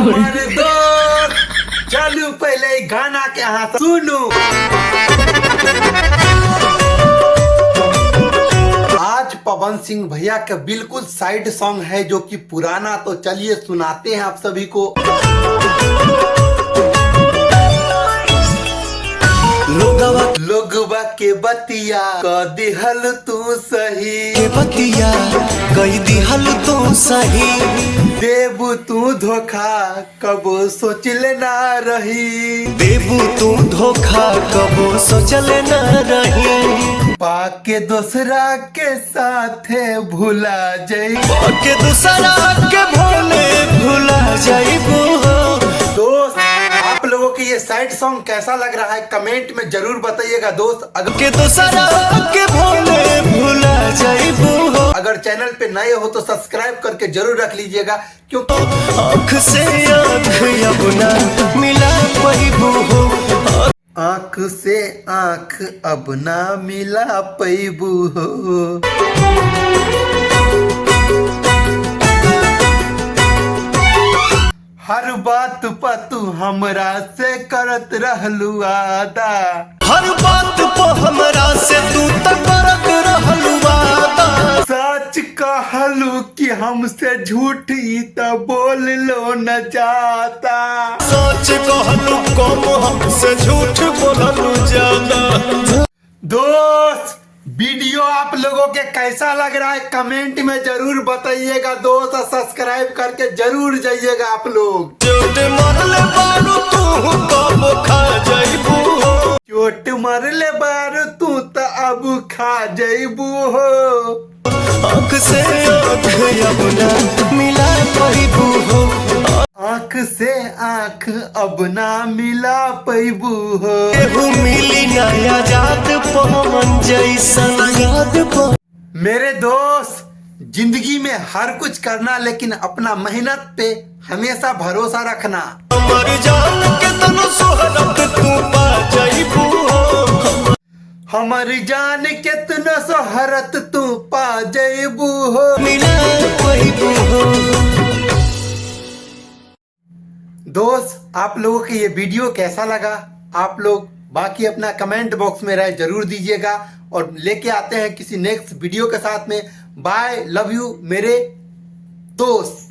हमारे दोस्त चलू पहले गाना के हाथ सुनू। आज पवन सिंह भैया का बिल्कुल साइड सॉन्ग है जो कि पुराना, तो चलिए सुनाते हैं आप सभी को। लोगवा के बतिया क दिहल तू सही, के बतिया कई दिहल तू सही, देबू तू धोखा कबो सोचले ना रही, देबू तू धोखा कबो सोचले न रही, पाके दूसरा के साथे भुला जाई, के दूसरा के भोले भुला जाइबू। दोस्त आप लोगों की ये साइड सॉन्ग कैसा लग रहा है कमेंट में जरूर बताइएगा दोस्त। के दूसरा के भोले भुला जाइबू। अगर चैनल पे नए हो तो सब्सक्राइब करके जरूर रख लीजिएगा, क्योंकि आँख से आँख अपना मिला पैबू हो, आँख से आँख अब ना मिला पैबू हो। हर बात पर तू हमरा से करत रहलू वादा, हर बात पे हमरा से तू तक करत रहलू वादा, सच कहलू कि हमसे झूठ ही तो बोल लो न जाता, सच कहलू कम हमसे झूठ बोललू ज्यादा। दोस्त वीडियो आप लोगों के कैसा लग रहा है कमेंट में जरूर बताइएगा दोस्त, सब्सक्राइब करके जरूर जाइएगा आप लोग। चोट मारले बारू तू कब खा जाइबू हो, चोट मारले बारू तू तो अब खा जाइबू हो, आँख से आँख अपना मिला पैबू हो, आँख से आँख अब ना मिला पैबू हो। केहू मिली नया जात पवन जैसन याद पर। मेरे दोस्त जिंदगी में हर कुछ करना लेकिन अपना मेहनत पे हमेशा भरोसा रखना। हमर जान के तनो सोहरत तू पा जाइबू हो, हमर जान कितना सोहरत तू पा जाइबू हो। मिला पैबू हो। दोस्त आप लोगों को ये वीडियो कैसा लगा आप लोग बाकी अपना कमेंट बॉक्स में राय जरूर दीजिएगा, और लेके आते हैं किसी नेक्स्ट वीडियो के साथ में। बाय, लव यू मेरे दोस्त।